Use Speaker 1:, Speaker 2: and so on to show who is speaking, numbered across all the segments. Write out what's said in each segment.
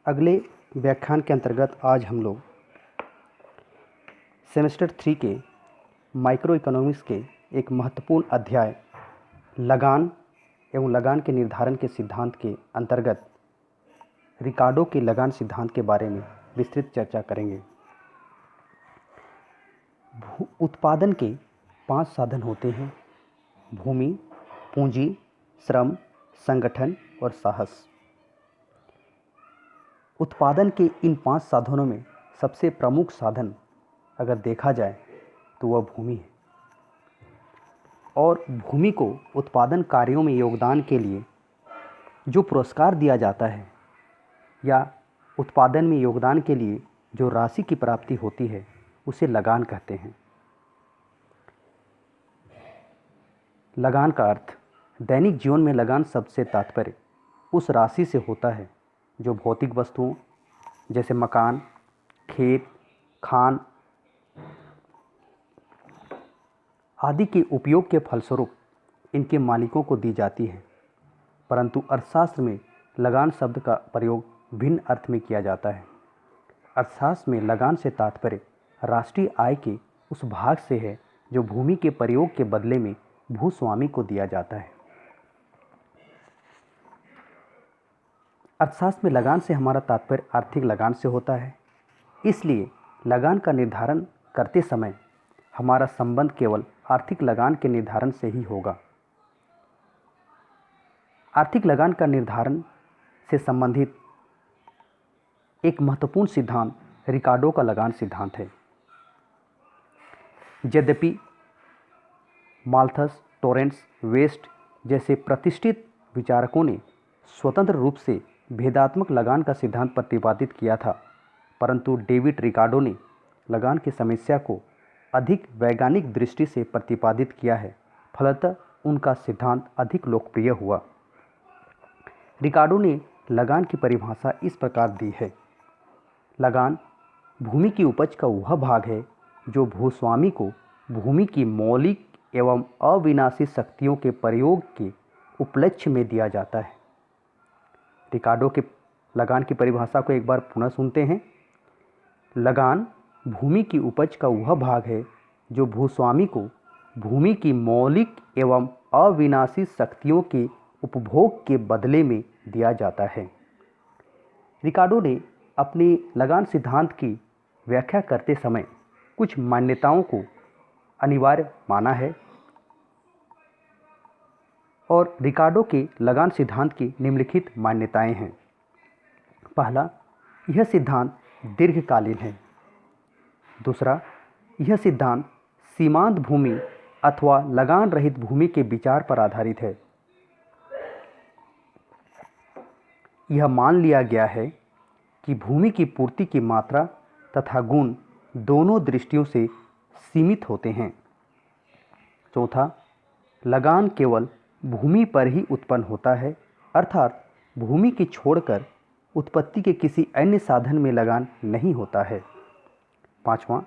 Speaker 1: अगले व्याख्यान के अंतर्गत आज हम लोग सेमेस्टर 3 के माइक्रो इकोनॉमिक्स के एक महत्वपूर्ण अध्याय लगान एवं लगान के निर्धारण के सिद्धांत के अंतर्गत रिकार्डो के लगान सिद्धांत के बारे में विस्तृत चर्चा करेंगे। उत्पादन के 5 साधन होते हैं: भूमि, पूंजी, श्रम, संगठन और साहस। उत्पादन के इन 5 साधनों में सबसे प्रमुख साधन अगर देखा जाए तो वह भूमि है। और भूमि को उत्पादन कार्यों में योगदान के लिए जो पुरस्कार दिया जाता है या उत्पादन में योगदान के लिए जो राशि की प्राप्ति होती है उसे लगान कहते हैं। लगान का अर्थ दैनिक जीवन में लगान शब्द से तात्पर्य उस राशि से होता है जो भौतिक वस्तुओं जैसे मकान, खेत, खान आदि के उपयोग के फलस्वरूप इनके मालिकों को दी जाती है। परंतु अर्थशास्त्र में लगान शब्द का प्रयोग भिन्न अर्थ में किया जाता है। अर्थशास्त्र में लगान से तात्पर्य राष्ट्रीय आय के उस भाग से है जो भूमि के प्रयोग के बदले में भूस्वामी को दिया जाता है। अर्थशास्त्र में लगान से हमारा तात्पर्य आर्थिक लगान से होता है। इसलिए लगान का निर्धारण करते समय हमारा संबंध केवल आर्थिक लगान के निर्धारण से ही होगा। आर्थिक लगान का निर्धारण से संबंधित एक महत्वपूर्ण सिद्धांत रिकार्डो का लगान सिद्धांत है। यद्यपि माल्थस, टोरेंस, वेस्ट जैसे प्रतिष्ठित विचारकों ने स्वतंत्र रूप से भेदात्मक लगान का सिद्धांत प्रतिपादित किया था, परंतु डेविड रिकार्डो ने लगान की समस्या को अधिक वैज्ञानिक दृष्टि से प्रतिपादित किया है। फलतः उनका सिद्धांत अधिक लोकप्रिय हुआ। रिकार्डो ने लगान की परिभाषा इस प्रकार दी है: लगान भूमि की उपज का वह भाग है जो भूस्वामी को भूमि की मौलिक एवं अविनाशी शक्तियों के प्रयोग के उपलक्ष्य में दिया जाता है। रिकार्डो के लगान की परिभाषा को एक बार पुनः सुनते हैं। लगान भूमि की उपज का वह भाग है जो भूस्वामी को भूमि की मौलिक एवं अविनाशी शक्तियों के उपभोग के बदले में दिया जाता है। रिकार्डो ने अपने लगान सिद्धांत की व्याख्या करते समय कुछ मान्यताओं को अनिवार्य माना है और रिकार्डो के लगान सिद्धांत की निम्नलिखित मान्यताएं हैं। पहला, यह सिद्धांत दीर्घकालीन है। दूसरा, यह सिद्धांत सीमांत भूमि अथवा लगान रहित भूमि के विचार पर आधारित है। यह मान लिया गया है कि भूमि की पूर्ति की मात्रा तथा गुण दोनों दृष्टियों से सीमित होते हैं। चौथा, लगान केवल भूमि पर ही उत्पन्न होता है, अर्थात भूमि की छोड़कर उत्पत्ति के किसी अन्य साधन में लगान नहीं होता है। पांचवा,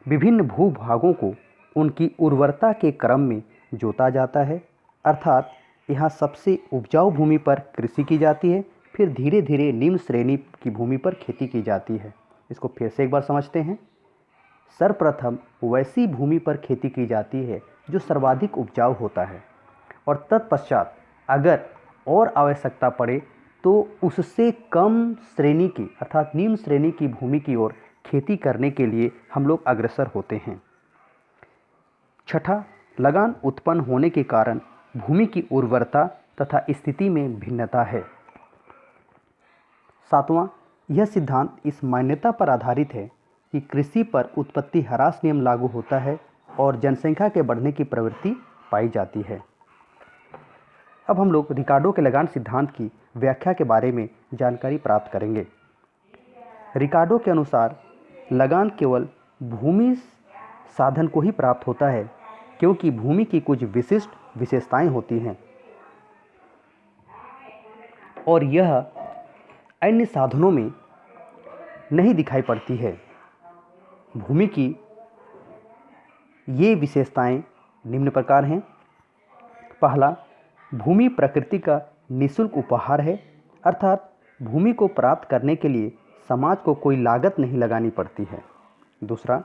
Speaker 1: विभिन्न भूभागों को उनकी उर्वरता के क्रम में जोता जाता है, अर्थात यहाँ सबसे उपजाऊ भूमि पर कृषि की जाती है, फिर धीरे धीरे निम्न श्रेणी की भूमि पर खेती की जाती है। इसको फिर से एक बार समझते हैं। सर्वप्रथम वैसी भूमि पर खेती की जाती है जो सर्वाधिक उपजाऊ होता है और तत्पश्चात अगर और आवश्यकता पड़े तो उससे कम श्रेणी की अर्थात निम्न श्रेणी की भूमि की ओर खेती करने के लिए हम लोग अग्रसर होते हैं। छठा, लगान उत्पन्न होने के कारण भूमि की उर्वरता तथा स्थिति में भिन्नता है। सातवां, यह सिद्धांत इस मान्यता पर आधारित है कि कृषि पर उत्पत्ति ह्रास नियम लागू होता है और जनसंख्या के बढ़ने की प्रवृत्ति पाई जाती है। अब हम लोग रिकार्डो के लगान सिद्धांत की व्याख्या के बारे में जानकारी प्राप्त करेंगे। रिकार्डो के अनुसार लगान केवल भूमि साधन को ही प्राप्त होता है क्योंकि भूमि की कुछ विशिष्ट विशेषताएं होती हैं और यह अन्य साधनों में नहीं दिखाई पड़ती है। भूमि की ये विशेषताएं निम्न प्रकार हैं। पहला, भूमि प्रकृति का निःशुल्क उपहार है, अर्थात भूमि को प्राप्त करने के लिए समाज को कोई लागत नहीं लगानी पड़ती है। दूसरा,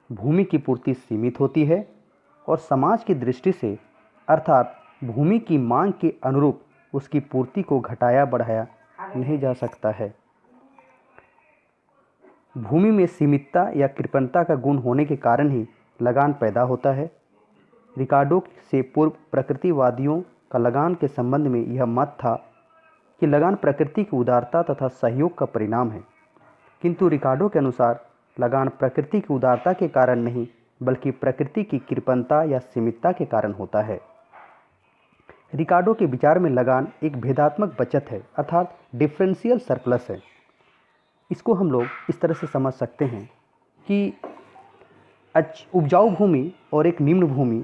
Speaker 1: भूमि की पूर्ति सीमित होती है और समाज की दृष्टि से अर्थात भूमि की मांग के अनुरूप उसकी पूर्ति को घटाया बढ़ाया नहीं जा सकता है। भूमि में सीमितता या कृपणता का गुण होने के कारण ही लगान पैदा होता है। रिकार्डो से पूर्व प्रकृतिवादियों का लगान के संबंध में यह मत था कि लगान प्रकृति की उदारता तथा सहयोग का परिणाम है, किंतु रिकार्डो के अनुसार लगान प्रकृति की उदारता के कारण नहीं बल्कि प्रकृति की कृपणता या सीमितता के कारण होता है। रिकार्डो के विचार में लगान एक भेदात्मक बचत है अर्थात डिफरेंशियल सरप्लस है। इसको हम लोग इस तरह से समझ सकते हैं कि उपजाऊ भूमि और एक निम्न भूमि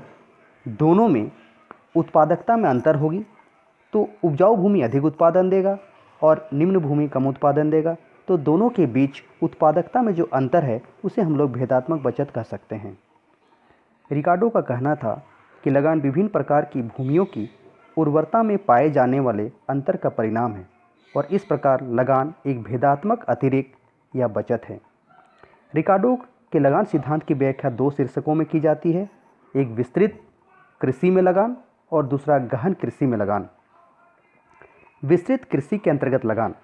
Speaker 1: दोनों में उत्पादकता में अंतर होगी, तो उपजाऊ भूमि अधिक उत्पादन देगा और निम्न भूमि कम उत्पादन देगा, तो दोनों के बीच उत्पादकता में जो अंतर है उसे हम लोग भेदात्मक बचत कह सकते हैं। रिकार्डो का कहना था कि लगान विभिन्न प्रकार की भूमियों की उर्वरता में पाए जाने वाले अंतर का परिणाम है और इस प्रकार लगान एक भेदात्मक अतिरिक्त या बचत है। रिकार्डो के लगान सिद्धांत की व्याख्या दो शीर्षकों में की जाती है, एक विस्तृत कृषि में लगान और दूसरा गहन कृषि में लगान। विस्तृत कृषि के अंतर्गत लगान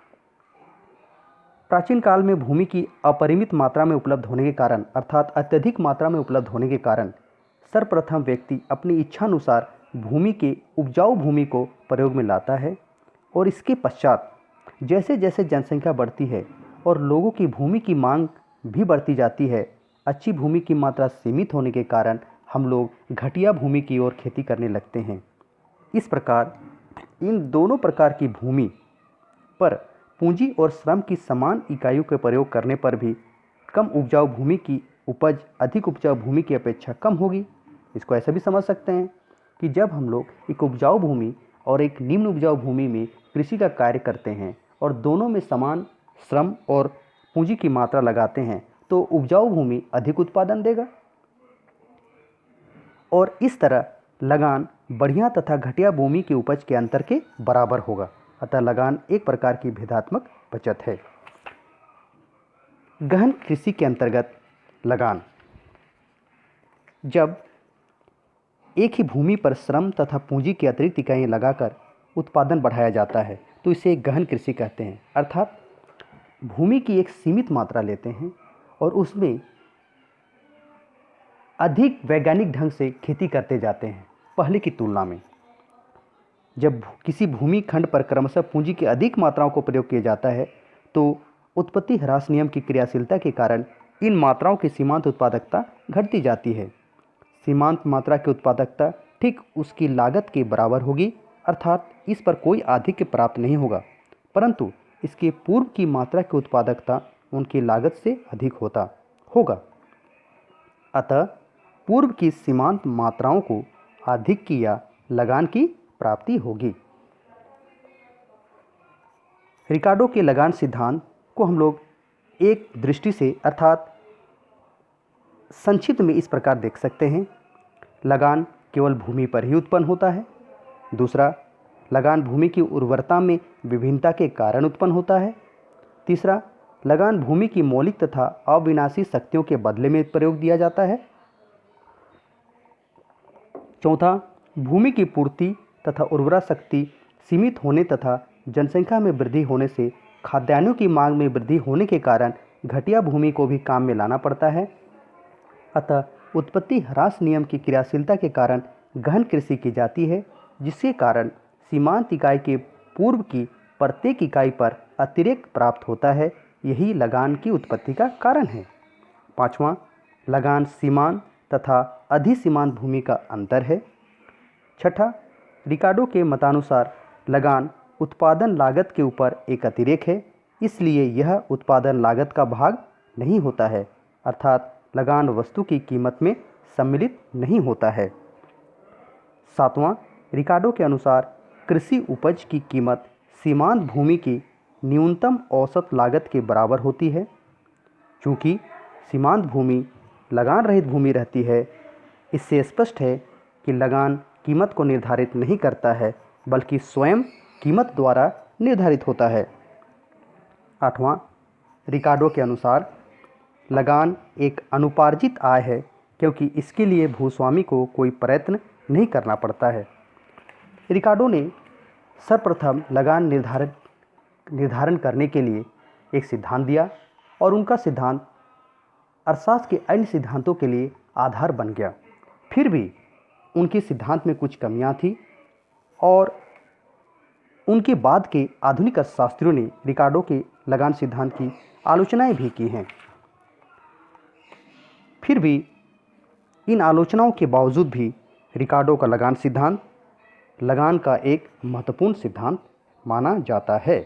Speaker 1: प्राचीन काल में भूमि की अपरिमित मात्रा में उपलब्ध होने के कारण अर्थात अत्यधिक मात्रा में उपलब्ध होने के कारण सर्वप्रथम व्यक्ति अपनी इच्छानुसार भूमि के उपजाऊ भूमि को प्रयोग में लाता है और इसके पश्चात जैसे जैसे जनसंख्या बढ़ती है और लोगों की भूमि की मांग भी बढ़ती जाती है, अच्छी भूमि की मात्रा सीमित होने के कारण हम लोग घटिया भूमि की ओर खेती करने लगते हैं। इस प्रकार इन दोनों प्रकार की भूमि पर पूंजी और श्रम की समान इकाइयों के प्रयोग करने पर भी कम उपजाऊ भूमि की उपज अधिक उपजाऊ भूमि की अपेक्षा कम होगी। इसको ऐसा भी समझ सकते हैं कि जब हम लोग एक उपजाऊ भूमि और एक निम्न उपजाऊ भूमि में कृषि का कार्य करते हैं और दोनों में समान श्रम और पूंजी की मात्रा लगाते हैं तो उपजाऊ भूमि अधिक उत्पादन देगा और इस तरह लगान बढ़िया तथा घटिया भूमि की उपज के अंतर के बराबर होगा। अतः लगान एक प्रकार की भेदात्मक बचत है। गहन कृषि के अंतर्गत लगान जब एक ही भूमि पर श्रम तथा पूंजी की अतिरिक्त इकाइयाँ लगाकर उत्पादन बढ़ाया जाता है तो इसे गहन कृषि कहते हैं, अर्थात भूमि की एक सीमित मात्रा लेते हैं और उसमें अधिक वैज्ञानिक ढंग से खेती करते जाते हैं पहले की तुलना में। जब किसी भूमि खंड पर क्रमशः पूंजी की अधिक मात्राओं को प्रयोग किया जाता है तो उत्पत्ति ह्रास नियम की क्रियाशीलता के कारण इन मात्राओं की सीमांत उत्पादकता घटती जाती है। सीमांत मात्रा की उत्पादकता ठीक उसकी लागत के बराबर होगी, अर्थात इस पर कोई आधिक्य प्राप्त नहीं होगा, परंतु इसके पूर्व की मात्रा की उत्पादकता उनकी लागत से अधिक होगा। अतः पूर्व की सीमांत मात्राओं को आधिक्य या लगान की प्राप्ति होगी। रिकार्डो के लगान सिद्धांत को हम लोग एक दृष्टि से अर्थात संक्षिप्त में इस प्रकार देख सकते हैं। लगान केवल भूमि पर ही उत्पन्न होता है। दूसरा, लगान भूमि की उर्वरता में विभिन्नता के कारण उत्पन्न होता है। तीसरा, लगान भूमि की मौलिक तथा अविनाशी शक्तियों के बदले में प्रयोग दिया जाता है। चौथा, भूमि की पूर्ति तथा उर्वरा शक्ति सीमित होने तथा जनसंख्या में वृद्धि होने से खाद्यान्नों की मांग में वृद्धि होने के कारण घटिया भूमि को भी काम में लाना पड़ता है। अतः उत्पत्ति ह्रास नियम की क्रियाशीलता के कारण गहन कृषि की जाती है, जिसके कारण सीमांत इकाई के पूर्व की प्रत्येक इकाई पर अतिरिक्त प्राप्त होता है। यही लगान की उत्पत्ति का कारण है। पाँचवां, लगान सीमांत तथा अधिसीमांत भूमि का अंतर है। छठा, रिकार्डो के मतानुसार लगान उत्पादन लागत के ऊपर एक अतिरेक है, इसलिए यह उत्पादन लागत का भाग नहीं होता है, अर्थात लगान वस्तु की कीमत में सम्मिलित नहीं होता है। सातवां, रिकार्डो के अनुसार कृषि उपज की कीमत सीमांत भूमि की न्यूनतम औसत लागत के बराबर होती है। चूँकि सीमांत भूमि लगान रहित भूमि रहती है, इससे स्पष्ट है कि लगान कीमत को निर्धारित नहीं करता है बल्कि स्वयं कीमत द्वारा निर्धारित होता है। 8वां, रिकार्डो के अनुसार लगान एक अनुपार्जित आय है क्योंकि इसके लिए भूस्वामी को कोई प्रयत्न नहीं करना पड़ता है। रिकार्डो ने सर्वप्रथम लगान निर्धारण करने के लिए एक सिद्धांत दिया और उनका सिद्धांत अर्थशास्त्र के अन्य सिद्धांतों के लिए आधार बन गया। फिर भी उनके सिद्धांत में कुछ कमियां थी और उनके बाद के आधुनिक अर्थशास्त्रियों ने रिकार्डो के लगान सिद्धांत की आलोचनाएं भी की हैं। फिर भी इन आलोचनाओं के बावजूद भी रिकार्डो का लगान सिद्धांत लगान का एक महत्वपूर्ण सिद्धांत माना जाता है।